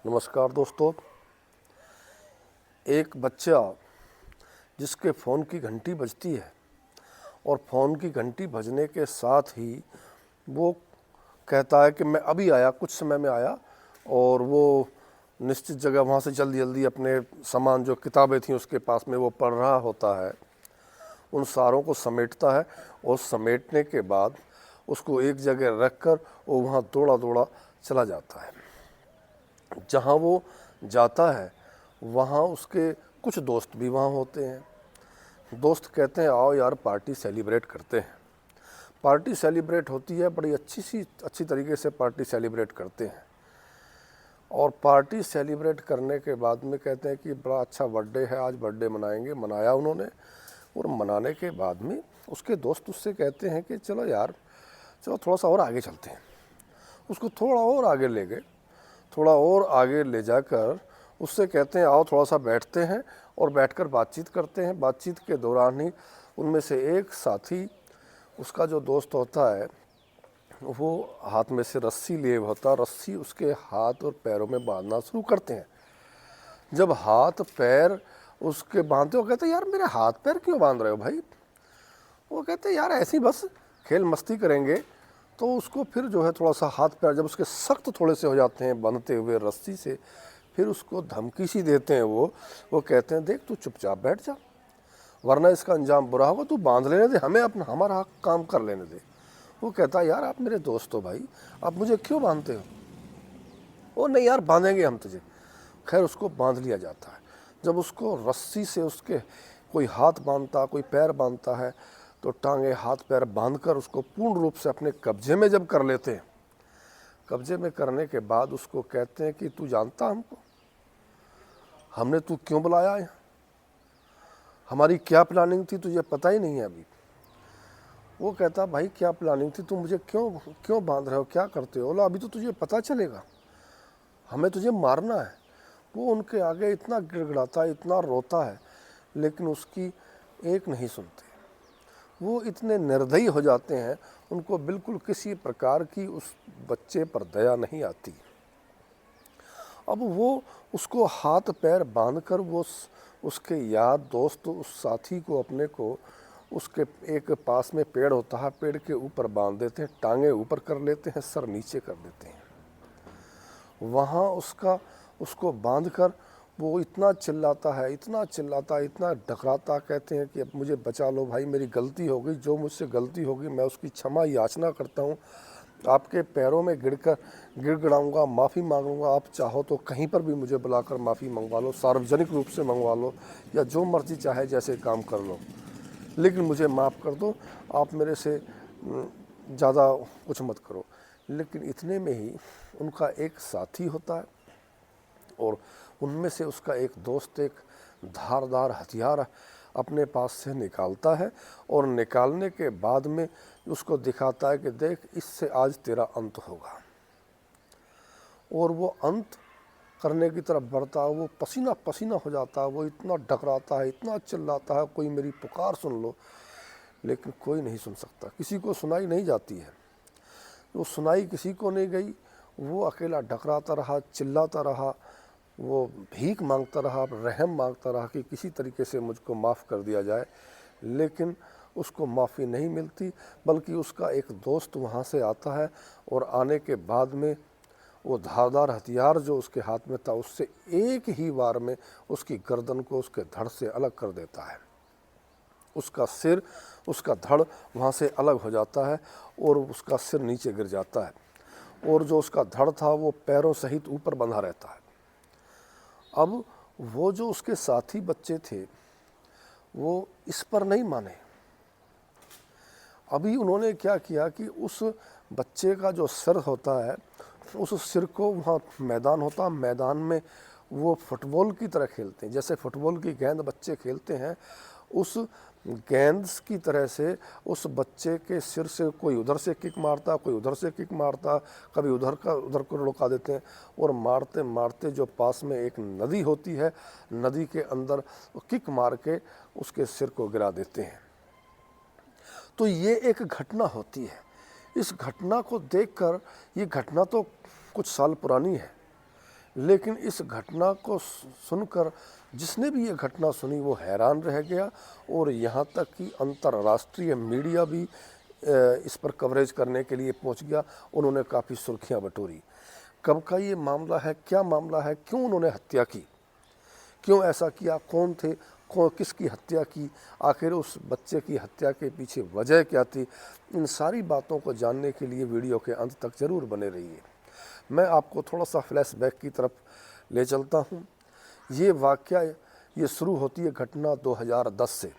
नमस्कार दोस्तों। एक बच्चा जिसके फ़ोन की घंटी बजती है और फ़ोन की घंटी बजने के साथ ही वो कहता है कि मैं अभी आया, कुछ समय में आया, और वो निश्चित जगह वहाँ से जल्दी जल्दी अपने सामान, जो किताबें थीं उसके पास में वो पढ़ रहा होता है, उन सारों को समेटता है और समेटने के बाद उसको एक जगह रख कर वो वहाँ दौड़ा दौड़ा चला जाता है। जहाँ वो जाता है वहाँ उसके कुछ दोस्त भी वहाँ होते हैं। दोस्त कहते हैं आओ यार पार्टी सेलिब्रेट करते हैं। पार्टी सेलिब्रेट होती है, बड़ी अच्छी तरीके से पार्टी सेलिब्रेट करते हैं। और पार्टी सेलिब्रेट करने के बाद में कहते हैं कि बड़ा अच्छा बर्थडे है, आज बर्थडे मनाएंगे। मनाया उन्होंने, और मनाने के बाद में उसके दोस्त उससे कहते हैं कि चलो यार, चलो थोड़ा सा और आगे चलते हैं। उसको थोड़ा और आगे ले गए, थोड़ा और आगे ले जाकर उससे कहते हैं आओ थोड़ा सा बैठते हैं और बैठकर बातचीत करते हैं। बातचीत के दौरान ही उनमें से एक साथी, उसका जो दोस्त होता है, वो हाथ में से रस्सी लिए होता, रस्सी उसके हाथ और पैरों में बांधना शुरू करते हैं। जब हाथ पैर उसके बांधते हो, कहते यार मेरे हाथ पैर क्यों बांध रहे हो भाई? वो कहते यार ऐसे ही बस खेल मस्ती करेंगे। तो उसको फिर जो है थोड़ा सा हाथ पैर जब उसके सख्त थोड़े से हो जाते हैं बंधते हुए रस्सी से, फिर उसको धमकी सी देते हैं। वो कहते हैं देख तू चुपचाप बैठ जा, वरना इसका अंजाम बुरा होगा, तू बांध लेने दे, हमें अपना हमारा काम कर लेने दे। वो कहता है यार आप मेरे दोस्त हो भाई, आप मुझे क्यों बांधते हो? वो नहीं यार बांधेंगे हम तुझे। खैर उसको बांध लिया जाता है। जब उसको रस्सी से उसके कोई हाथ बांधता, कोई पैर बांधता है, तो टांगे हाथ पैर बांधकर उसको पूर्ण रूप से अपने कब्जे में जब कर लेते हैं, कब्जे में करने के बाद उसको कहते हैं कि तू जानता हमको, हमने तू क्यों बुलाया है, हमारी क्या प्लानिंग थी तुझे पता ही नहीं है अभी। वो कहता भाई क्या प्लानिंग थी, तू मुझे क्यों क्यों बांध रहे हो, क्या करते हो? बोला अभी तो तुझे पता चलेगा, हमें तुझे मारना है। वो उनके आगे इतना गिड़गिड़ाता है, इतना रोता है, लेकिन उसकी एक नहीं सुनते। वो इतने निर्दयी हो जाते हैं, उनको बिल्कुल किसी प्रकार की उस बच्चे पर दया नहीं आती। अब वो उसको हाथ पैर बांधकर वो उसके यार दोस्त, उस साथी को, अपने को, उसके एक पास में पेड़ होता है, पेड़ के ऊपर बांध देते हैं, टांगे ऊपर कर लेते हैं, सर नीचे कर देते हैं। वहाँ उसको बांधकर वो इतना चिल्लाता है, इतना चिल्लाता है, इतना डकराता, कहते हैं कि अब मुझे बचा लो भाई, मेरी गलती हो गई, जो मुझसे गलती होगी मैं उसकी क्षमा याचना करता हूँ, आपके पैरों में गिड़गिड़ाऊँगा, माफ़ी मांगूंगा। आप चाहो तो कहीं पर भी मुझे बुलाकर माफ़ी मंगवा लो, सार्वजनिक रूप से मंगवा लो, या जो मर्जी चाहे जैसे काम कर लो, लेकिन मुझे माफ़ कर दो, आप मेरे से ज़्यादा कुछ मत करो। लेकिन इतने में ही उनका एक साथी होता है, और उनमें से उसका एक दोस्त एक धारदार हथियार अपने पास से निकालता है, और निकालने के बाद में उसको दिखाता है कि देख इससे आज तेरा अंत होगा। और वो अंत करने की तरफ बढ़ता है, वो पसीना पसीना हो जाता है, वो इतना डकराता है, इतना चिल्लाता है, कोई मेरी पुकार सुन लो, लेकिन कोई नहीं सुन सकता, किसी को सुनाई नहीं जाती है। वो सुनाई किसी को नहीं गई, वो अकेला डकराता रहा, चिल्लाता रहा, वो भीख मांगता रहा, रहम मांगता रहा कि किसी तरीके से मुझको माफ़ कर दिया जाए, लेकिन उसको माफ़ी नहीं मिलती। बल्कि उसका एक दोस्त वहाँ से आता है, और आने के बाद में वो धारदार हथियार जो उसके हाथ में था, उससे एक ही बार में उसकी गर्दन को उसके धड़ से अलग कर देता है। उसका सिर, उसका धड़ वहाँ से अलग हो जाता है, और उसका सिर नीचे गिर जाता है, और जो उसका धड़ था वो पैरों सहित ऊपर बंधा रहता है। अब वो जो उसके साथी बच्चे थे, वो इस पर नहीं माने। अभी उन्होंने क्या किया कि उस बच्चे का जो सिर होता है, उस सिर को, वहाँ मैदान होता है, मैदान में वो फुटबॉल की तरह खेलते हैं, जैसे फुटबॉल की गेंद बच्चे खेलते हैं, उस गेंद की तरह से उस बच्चे के सिर से कोई उधर से किक मारता, कोई उधर से किक मारता, कभी उधर को लुका देते हैं, और मारते मारते जो पास में एक नदी होती है, नदी के अंदर किक मार के उसके सिर को गिरा देते हैं। तो ये एक घटना होती है। इस घटना को देखकर, ये घटना तो कुछ साल पुरानी है, लेकिन इस घटना को सुनकर जिसने भी ये घटना सुनी वो हैरान रह गया, और यहाँ तक कि अंतर्राष्ट्रीय मीडिया भी इस पर कवरेज करने के लिए पहुँच गया। उन्होंने काफ़ी सुर्खियाँ बटोरी। कब का ये मामला है, क्या मामला है, क्यों उन्होंने हत्या की, क्यों ऐसा किया, कौन थे, किसकी हत्या की, आखिर उस बच्चे की हत्या के पीछे वजह क्या थी, इन सारी बातों को जानने के लिए वीडियो के अंत तक ज़रूर बने रहिए। मैं आपको थोड़ा सा फ्लैशबैक की तरफ ले चलता हूँ। ये वाक़या ये शुरू होती है घटना 2010 से,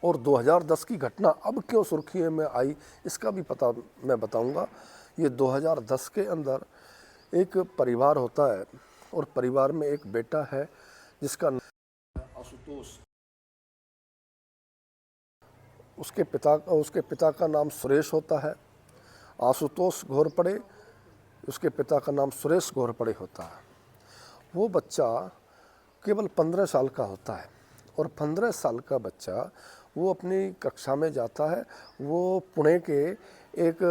और 2010 की घटना अब क्यों सुर्खियों में आई इसका भी पता मैं बताऊंगा। ये 2010 के अंदर एक परिवार होता है, और परिवार में एक बेटा है जिसका नाम आशुतोष। उसके पिता का नाम सुरेश होता है, आशुतोष घोरपड़े। उसके पिता का नाम सुरेश घोरपड़े होता है। वो बच्चा केवल 15 साल का होता है, और 15 साल का बच्चा वो अपनी कक्षा में जाता है। वो पुणे के एक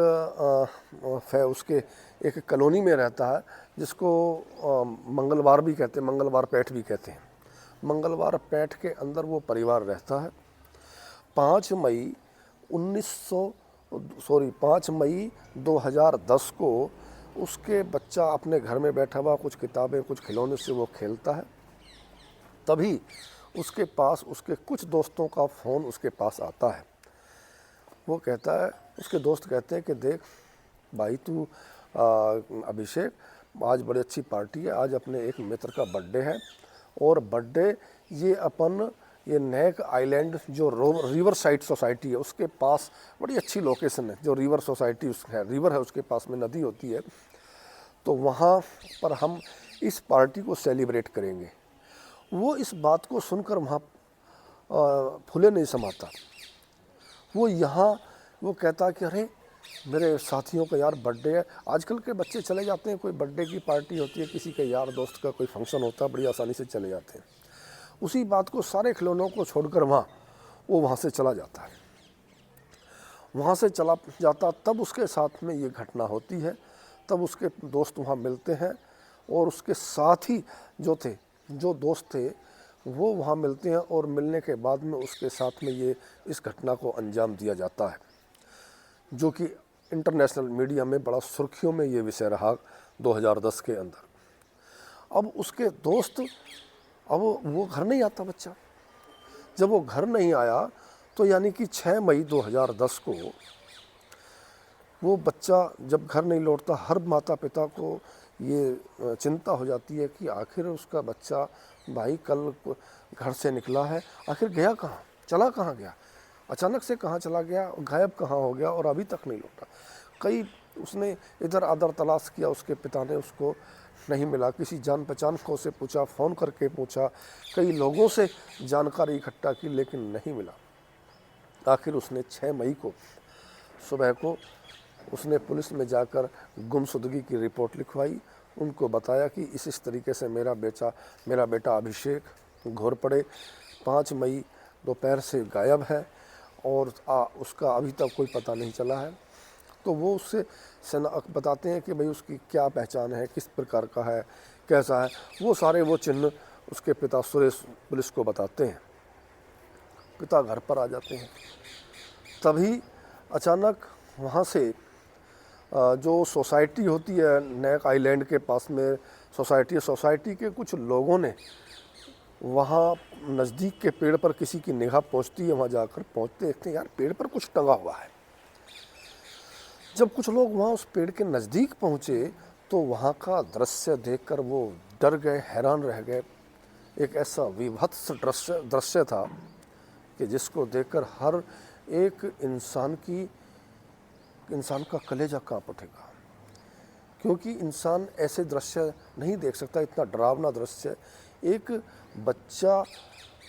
उसके एक कॉलोनी में रहता है जिसको मंगलवार भी कहते हैं, मंगलवार पेठ भी कहते हैं। मंगलवार पेठ के अंदर वो परिवार रहता है। 5 मई 2010 को उसके बच्चा अपने घर में बैठा हुआ कुछ किताबें कुछ खिलौने से वो खेलता है। तभी उसके पास उसके कुछ दोस्तों का फ़ोन उसके पास आता है। वो कहता है, उसके दोस्त कहते हैं कि देख भाई तू अभिषेक, आज बड़ी अच्छी पार्टी है, आज अपने एक मित्र का बर्थडे है, और बर्थडे ये नेक आइलैंड जो रिवर साइड सोसाइटी है उसके पास बड़ी अच्छी लोकेशन है। जो रिवर सोसाइटी है, रिवर है, उसके पास में नदी होती है, तो वहाँ पर हम इस पार्टी को सेलिब्रेट करेंगे। वो इस बात को सुनकर वहाँ फूले नहीं समाता। वो कहता कि अरे मेरे साथियों का यार बर्थडे है। आजकल के बच्चे चले जाते हैं, कोई बर्थडे की पार्टी होती है, किसी के यार दोस्त का कोई फंक्शन होता है, बड़ी आसानी से चले जाते हैं। उसी बात को सारे खिलौनों को छोड़कर वो वहाँ से चला जाता है। वहाँ से चला जाता तब उसके साथ में ये घटना होती है। तब उसके दोस्त वहाँ मिलते हैं, और उसके साथी जो दोस्त थे वो वहाँ मिलते हैं, और मिलने के बाद में उसके साथ में इस घटना को अंजाम दिया जाता है, जो कि इंटरनेशनल मीडिया में बड़ा सुर्खियों में ये विषय रहा 2010 के अंदर। अब उसके दोस्त, अब वो घर नहीं आता बच्चा। जब वो घर नहीं आया तो यानी कि 6 मई 2010 को वो बच्चा जब घर नहीं लौटता, हर माता पिता को ये चिंता हो जाती है कि आखिर उसका बच्चा भाई कल घर से निकला है, आखिर गया कहाँ, चला कहाँ गया, अचानक से कहाँ चला गया, गायब कहाँ हो गया और अभी तक नहीं लौटा। उसने इधर आधर तलाश किया, उसके पिता ने उसको नहीं मिला। किसी जान पहचान को से पूछा, फ़ोन करके पूछा, कई लोगों से जानकारी इकट्ठा की, लेकिन नहीं मिला। आखिर उसने 6 मई को सुबह को उसने पुलिस में जाकर गुमशुदगी की रिपोर्ट लिखवाई। उनको बताया कि इस तरीके से मेरा बेटा अभिषेक घोरपड़े 5 मई दोपहर से गायब है, और उसका अभी तक कोई पता नहीं चला है। तो वो उससे बताते हैं कि भाई उसकी क्या पहचान है, किस प्रकार का है, कैसा है। वो चिन्ह उसके पिता सुरेश पुलिस को बताते हैं। पिता घर पर आ जाते हैं। तभी अचानक वहाँ से जो सोसाइटी होती है नेक आइलैंड के पास में सोसाइटी के कुछ लोगों ने वहाँ नज़दीक के पेड़ पर किसी की निगाह पहुँचती है। वहाँ जाकर देखते हैं यार पेड़ पर कुछ टंगा हुआ है। जब कुछ लोग वहाँ उस पेड़ के नज़दीक पहुँचे तो वहाँ का दृश्य देखकर वो डर गए, हैरान रह गए। एक ऐसा विभत्स दृश्य था कि जिसको देखकर हर एक इंसान का कलेजा कांप उठेगा, क्योंकि इंसान ऐसे दृश्य नहीं देख सकता। इतना डरावना दृश्य, एक बच्चा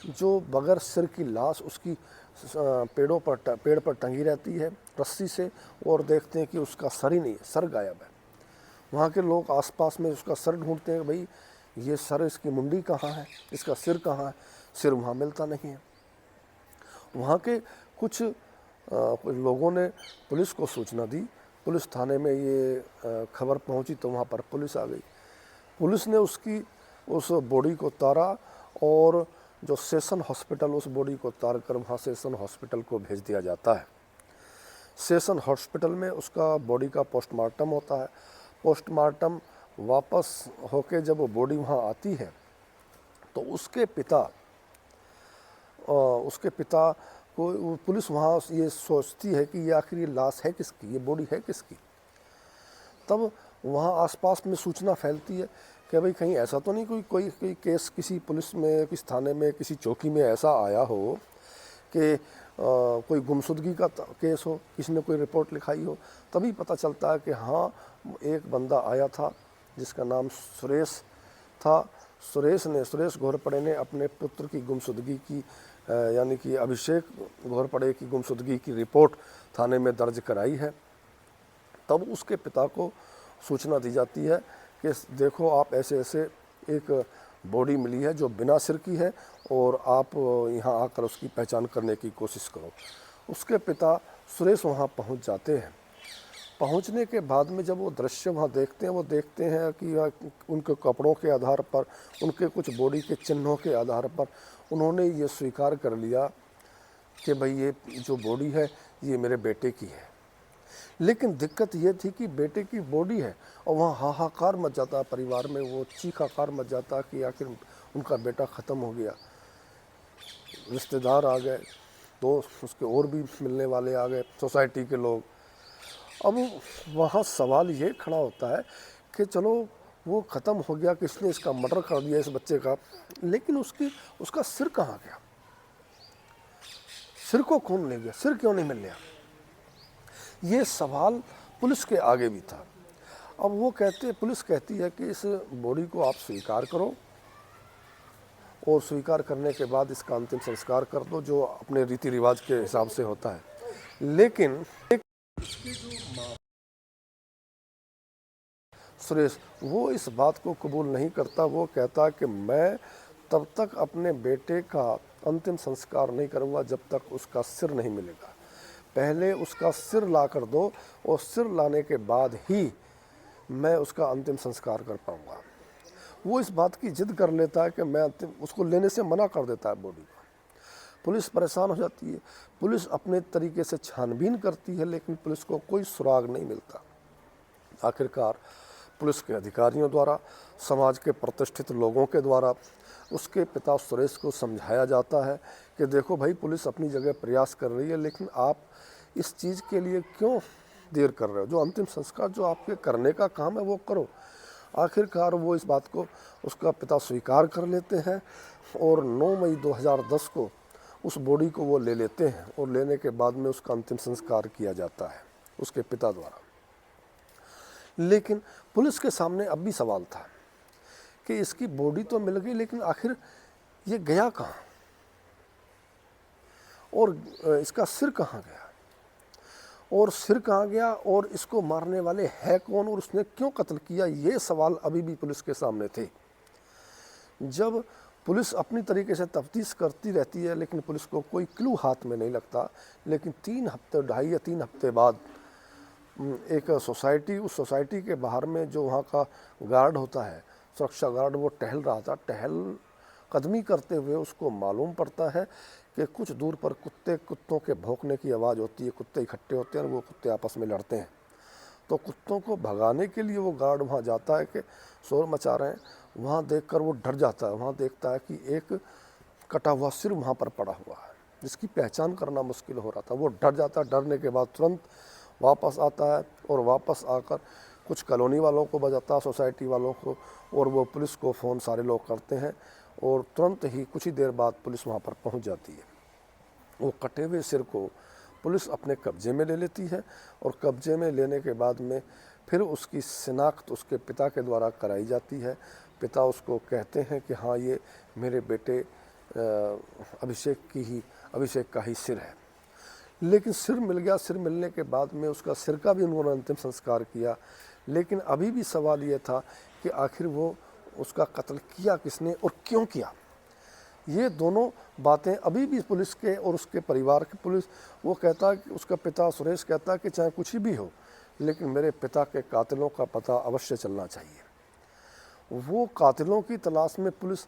जो बगैर सिर की लाश उसकी पेड़ पर टंगी रहती है रस्सी से, और देखते हैं कि उसका सर ही नहीं है, सर गायब है। वहाँ के लोग आसपास में उसका सर ढूंढते हैं, भाई ये सर, इसकी मुंडी कहाँ है, इसका सिर कहाँ है। सिर वहाँ मिलता नहीं है। वहाँ के कुछ लोगों ने पुलिस को सूचना दी। पुलिस थाने में ये खबर पहुँची तो वहाँ पर पुलिस आ गई। पुलिस ने उसकी उस बॉडी को उतारा और जो सेशन हॉस्पिटल, उस बॉडी को उतार कर वहाँ सेशन हॉस्पिटल को भेज दिया जाता है। सेशन हॉस्पिटल में उसका बॉडी का पोस्टमार्टम होता है। पोस्टमार्टम वापस होके जब वो बॉडी वहाँ आती है तो उसके पिता को पुलिस वहाँ ये सोचती है कि ये आखिर ये लाश है किसकी, ये बॉडी है किसकी। तब वहाँ आसपास में सूचना फैलती है कि भाई कहीं ऐसा तो नहीं कोई केस किसी पुलिस में, किसी थाने में, किसी चौकी में ऐसा आया हो कि कोई गुमशुदगी का केस हो, किसी ने कोई रिपोर्ट लिखाई हो। तभी पता चलता है कि हाँ, एक बंदा आया था जिसका नाम सुरेश था। सुरेश घोरपड़े ने अपने पुत्र की गुमशुदगी की यानी कि अभिषेक घोरपड़े की गुमशुदगी की रिपोर्ट थाने में दर्ज कराई है। तब उसके पिता को सूचना दी जाती है कि देखो, आप ऐसे ऐसे एक बॉडी मिली है जो बिना सिर की है और आप यहाँ आकर उसकी पहचान करने की कोशिश करो। उसके पिता सुरेश वहाँ पहुँच जाते हैं। पहुँचने के बाद में जब वो दृश्य वहाँ देखते हैं, वो देखते हैं कि उनके कपड़ों के आधार पर, उनके कुछ बॉडी के चिन्हों के आधार पर उन्होंने ये स्वीकार कर लिया कि भाई ये जो बॉडी है ये मेरे बेटे की है। लेकिन दिक्कत ये थी कि बेटे की बॉडी है और वहाँ हाहाकार मच जाता, परिवार में वो चीखाकार मच जाता कि आखिर उनका बेटा ख़त्म हो गया। रिश्तेदार आ गए, दोस्त उसके और भी मिलने वाले आ गए, सोसाइटी के लोग। अब वहाँ सवाल ये खड़ा होता है कि चलो वो ख़त्म हो गया, किसने इसका मर्डर कर दिया इस बच्चे का, लेकिन उसका सिर कहाँ गया? सिर को कौन ले गया? सिर क्यों नहीं मिल गया? ये सवाल पुलिस के आगे भी था। अब पुलिस कहती है कि इस बॉडी को आप स्वीकार करो और स्वीकार करने के बाद इसका अंतिम संस्कार कर दो, जो अपने रीति रिवाज के हिसाब से होता है। लेकिन सुरेश वो इस बात को कबूल नहीं करता। वो कहता कि मैं तब तक अपने बेटे का अंतिम संस्कार नहीं करूँगा जब तक उसका सिर नहीं मिलेगा। पहले उसका सिर ला कर दो और सिर लाने के बाद ही मैं उसका अंतिम संस्कार कर पाऊँगा। वो इस बात की जिद कर लेता है कि मैं उसको लेने से मना कर देता है बॉडी को। पुलिस परेशान हो जाती है। पुलिस अपने तरीके से छानबीन करती है, लेकिन पुलिस को कोई सुराग नहीं मिलता। आखिरकार पुलिस के अधिकारियों द्वारा, समाज के प्रतिष्ठित लोगों के द्वारा उसके पिता सुरेश को समझाया जाता है कि देखो भाई, पुलिस अपनी जगह प्रयास कर रही है, लेकिन आप इस चीज़ के लिए क्यों देर कर रहे हो? जो अंतिम संस्कार जो आपके करने का काम है वो करो। आखिरकार वो इस बात को उसका पिता स्वीकार कर लेते हैं और 9 मई 2010 को उस बॉडी को वो ले लेते हैं और लेने के बाद में उसका अंतिम संस्कार किया जाता है उसके पिता द्वारा। लेकिन पुलिस के सामने अब भी सवाल था कि इसकी बॉडी तो मिल गई, लेकिन आखिर ये गया कहाँ और इसका सिर कहाँ गया और सिर कहाँ गया और इसको मारने वाले है कौन और उसने क्यों कत्ल किया? ये सवाल अभी भी पुलिस के सामने थे। जब पुलिस अपनी तरीके से तफ्तीश करती रहती है, लेकिन पुलिस को कोई क्लू हाथ में नहीं लगता। लेकिन 2.5 या 3 हफ्ते बाद एक उस सोसाइटी के बाहर में जो वहाँ का गार्ड होता है, सुरक्षा गार्ड, वो टहल रहा था। कदमी करते हुए उसको मालूम पड़ता है कि कुछ दूर पर कुत्तों के भौंकने की आवाज़ होती है। कुत्ते इकट्ठे होते हैं और वो कुत्ते आपस में लड़ते हैं। तो कुत्तों को भगाने के लिए वो गार्ड वहाँ जाता है कि शोर मचा रहे हैं। वहाँ देखकर वो डर जाता है। वहाँ देखता है कि एक कटा हुआ सिर वहाँ पर पड़ा हुआ है, जिसकी पहचान करना मुश्किल हो रहा था। वो डर जाता है। डरने के बाद तुरंत वापस आता है और वापस आकर कुछ कॉलोनी वालों को बजाता है, सोसाइटी वालों को, और वो पुलिस को फ़ोन सारे लोग करते हैं और तुरंत ही कुछ ही देर बाद पुलिस वहाँ पर पहुँच जाती है। वो कटे हुए सिर को पुलिस अपने कब्जे में ले लेती है और कब्जे में लेने के बाद में फिर उसकी शिनाख्त उसके पिता के द्वारा कराई जाती है। पिता उसको कहते हैं कि हाँ, ये मेरे बेटे अभिषेक का ही सिर है। लेकिन सिर मिल गया। सिर मिलने के बाद में उसका सिर का भी उन्होंने अंतिम संस्कार किया। लेकिन अभी भी सवाल ये था कि आखिर वो उसका कत्ल किया किसने और क्यों किया? ये दोनों बातें अभी भी पुलिस के और उसके परिवार के वो कहता है कि उसका पिता सुरेश कहता है कि चाहे कुछ भी हो, लेकिन मेरे पिता के कातिलों का पता अवश्य चलना चाहिए। वो कातिलों की तलाश में पुलिस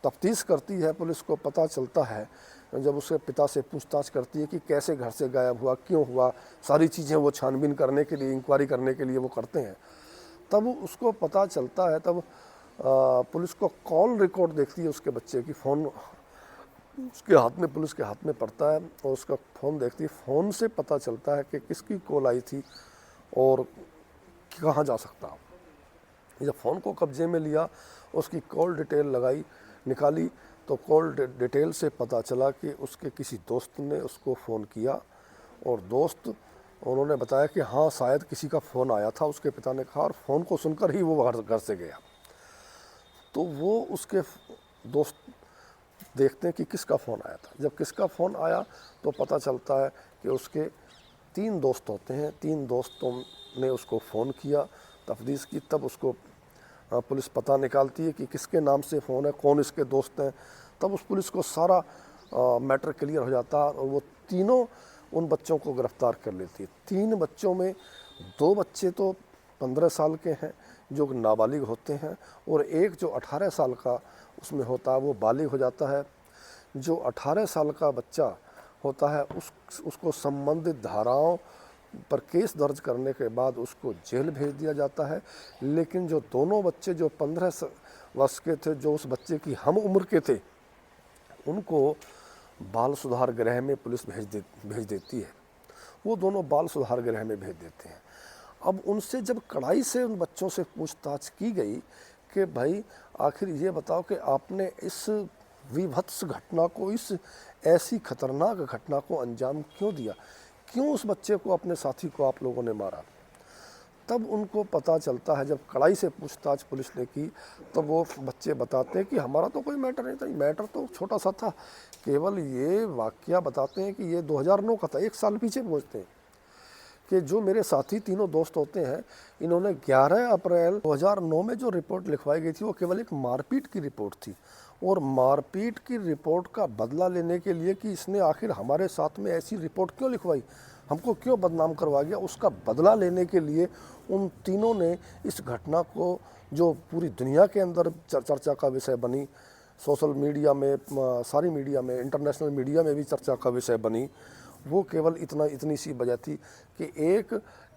तफ्तीश करती है। पुलिस को पता चलता है जब उसके पिता से पूछताछ करती है कि कैसे घर से गायब हुआ, क्यों हुआ, सारी चीज़ें वो छानबीन करने के लिए, इंक्वायरी करने के लिए वो करते हैं। तब उसको पता चलता है, तब पुलिस को कॉल रिकॉर्ड देखती है उसके बच्चे की, फ़ोन उसके हाथ में, पुलिस के हाथ में पड़ता है और उसका फ़ोन देखती है। फ़ोन से पता चलता है कि किसकी कॉल आई थी और कहाँ जा सकता हूँ। जब फ़ोन को कब्जे में लिया, उसकी कॉल डिटेल निकाली तो कॉल डिटेल से पता चला कि उसके किसी दोस्त ने उसको फ़ोन किया और दोस्त उन्होंने बताया कि हाँ शायद किसी का फ़ोन आया था। उसके पिता ने कहा और फ़ोन को सुनकर ही वो घर से गया। तो वो उसके दोस्त देखते हैं कि किसका फ़ोन आया था। जब किसका फ़ोन आया तो पता चलता है कि उसके 3 दोस्त होते हैं। 3 दोस्तों ने उसको फ़ोन किया, तफ्तीश की, तब उसको पुलिस पता निकालती है कि किसके नाम से फ़ोन है, कौन इसके दोस्त हैं। तब उस पुलिस को सारा मैटर क्लियर हो जाता है और वो तीनों उन बच्चों को गिरफ़्तार कर लेती है। 3 बच्चों में 2 बच्चे तो 15 साल के हैं जो नाबालिग होते हैं और एक जो 18 साल का उसमें होता है वो बालिग हो जाता है। जो 18 साल का बच्चा होता है उसको संबंधित धाराओं पर केस दर्ज करने के बाद उसको जेल भेज दिया जाता है। लेकिन जो दोनों बच्चे जो 15 वर्ष के थे, जो उस बच्चे की हम उम्र के थे, उनको बाल सुधार गृह में पुलिस भेज देती है। वो दोनों बाल सुधार गृह में भेज देते हैं। अब उनसे जब कड़ाई से उन बच्चों से पूछताछ की गई कि भाई आखिर ये बताओ कि आपने इस विभत्स घटना को, इस ऐसी खतरनाक घटना को अंजाम क्यों दिया, क्यों उस बच्चे को, अपने साथी को आप लोगों ने मारा। तब उनको पता चलता है, जब कड़ाई से पूछताछ पुलिस ने की, तब वो बच्चे बताते हैं कि हमारा तो कोई मैटर नहीं था, मैटर तो छोटा सा था, केवल ये वाकया बताते हैं कि ये 2009 का था। 1 साल पीछे पहुँचते हैं कि जो मेरे साथी तीनों दोस्त होते हैं, इन्होंने 11 अप्रैल 2009 में जो रिपोर्ट लिखवाई गई थी वो केवल एक मारपीट की रिपोर्ट थी। और मारपीट की रिपोर्ट का बदला लेने के लिए कि इसने आखिर हमारे साथ में ऐसी रिपोर्ट क्यों लिखवाई, हमको क्यों बदनाम करवा गया, उसका बदला लेने के लिए उन तीनों ने इस घटना को, जो पूरी दुनिया के अंदर चर्चा का विषय बनी, सोशल मीडिया में, सारी मीडिया में, इंटरनेशनल मीडिया में भी चर्चा का विषय बनी, वो केवल इतनी सी वजह थी कि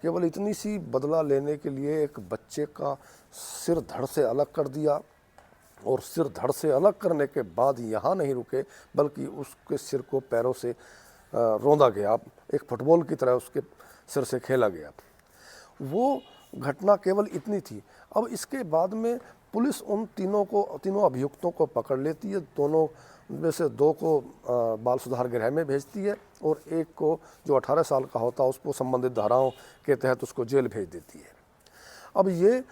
केवल इतनी सी बदला लेने के लिए एक बच्चे का सिर धड़ से अलग कर दिया। और सिर धड़ से अलग करने के बाद यहाँ नहीं रुके, बल्कि उसके सिर को पैरों से रौंदा गया, एक फुटबॉल की तरह उसके सिर से खेला गया। वो घटना केवल इतनी थी। अब इसके बाद में पुलिस उन तीनों अभियुक्तों को पकड़ लेती है। दोनों में से 2 को बाल सुधार गृह में भेजती है और एक को, जो 18 साल का होता है, उसको संबंधित धाराओं के तहत उसको जेल भेज देती है। अब ये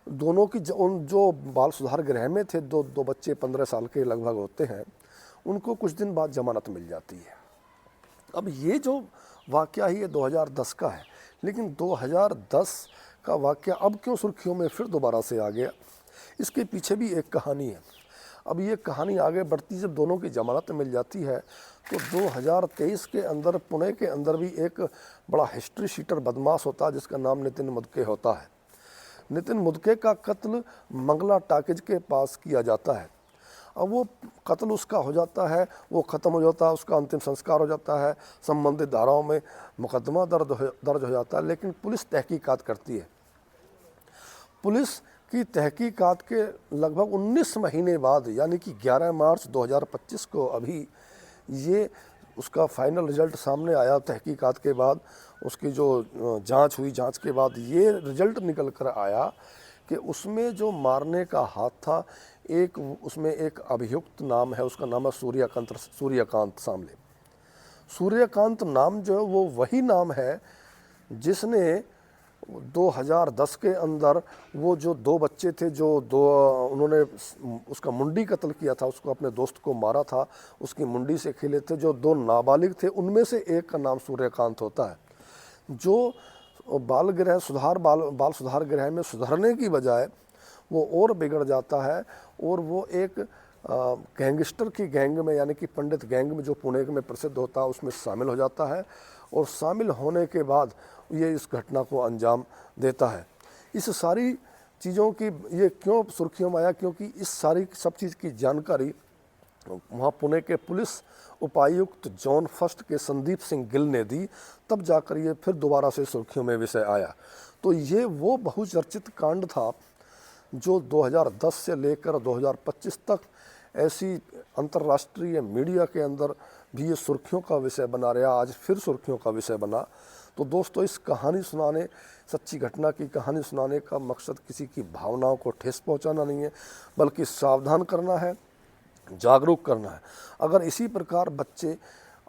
दोनों की जो बाल सुधार गृह में थे, दो बच्चे 15 साल के लगभग होते हैं, उनको कुछ दिन बाद जमानत मिल जाती है। अब ये जो वाकया है ये 2010 का है, लेकिन 2010 का वाकया अब क्यों सुर्खियों में फिर दोबारा से आ गया, इसके पीछे भी एक कहानी है। अब ये कहानी आगे बढ़ती, जब दोनों की जमानत मिल जाती है तो 2023 के अंदर पुणे के अंदर भी एक बड़ा हिस्ट्री शीटर बदमाश होता है जिसका नाम नितिन मुदके होता है। नितिन मुदके का कत्ल मंगला टाकिज के पास किया जाता है। अब वो कत्ल उसका हो जाता है, वो ख़त्म हो जाता है, उसका अंतिम संस्कार हो जाता है, संबंधित धाराओं में मुकदमा दर्ज हो जाता है। लेकिन पुलिस तहकीकात करती है। पुलिस की तहकीकात के लगभग 19 महीने बाद, यानी कि 11 मार्च 2025 को अभी ये उसका फाइनल रिज़ल्ट सामने आया। तहकीकात के बाद उसकी जो जांच हुई, जांच के बाद ये रिज़ल्ट निकल कर आया कि उसमें जो मारने का हाथ था, उसमें एक अभियुक्त नाम है, उसका नाम है सूर्यकांत सामले। सूर्यकांत नाम जो है वो वही नाम है जिसने 2010 के अंदर वो जो 2 बच्चे थे, उन्होंने उसका मुंडी कत्ल किया था, उसको अपने दोस्त को मारा था, उसकी मुंडी से खेले थे, जो 2 नाबालिग थे, उनमें से एक का नाम सूर्यकांत होता है। जो बाल सुधार गृह में सुधरने की बजाय वो और बिगड़ जाता है और वो एक गैंगस्टर की गैंग में, यानी कि पंडित गैंग में, जो पुणे में प्रसिद्ध होता है, उसमें शामिल हो जाता है। और शामिल होने के बाद ये इस घटना को अंजाम देता है। इस सारी चीज़ों की ये क्यों सुर्खियों में आया, क्योंकि इस सारी सब चीज़ की जानकारी वहाँ पुणे के पुलिस उपायुक्त जोन फर्स्ट के संदीप सिंह गिल ने दी, तब जाकर ये फिर दोबारा से सुर्खियों में विषय आया। तो ये वो बहुचर्चित कांड था जो 2010 से लेकर 2025 तक ऐसी अंतर्राष्ट्रीय मीडिया के अंदर भी ये सुर्खियों का विषय बना रहा, आज फिर सुर्खियों का विषय बना। तो दोस्तों, इस कहानी सुनाने, सच्ची घटना की कहानी सुनाने का मकसद किसी की भावनाओं को ठेस पहुंचाना नहीं है, बल्कि सावधान करना है, जागरूक करना है। अगर इसी प्रकार बच्चे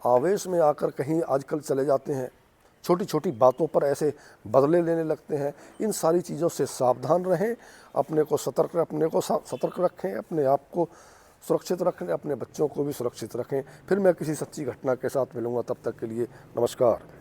आवेश में आकर कहीं आजकल चले जाते हैं, छोटी छोटी बातों पर ऐसे बदले लेने लगते हैं, इन सारी चीज़ों से सावधान रहें, अपने को सतर्क रखें, अपने आप को सुरक्षित रखें, अपने बच्चों को भी सुरक्षित रखें। फिर मैं किसी सच्ची घटना के साथ मिलूँगा, तब तक के लिए नमस्कार।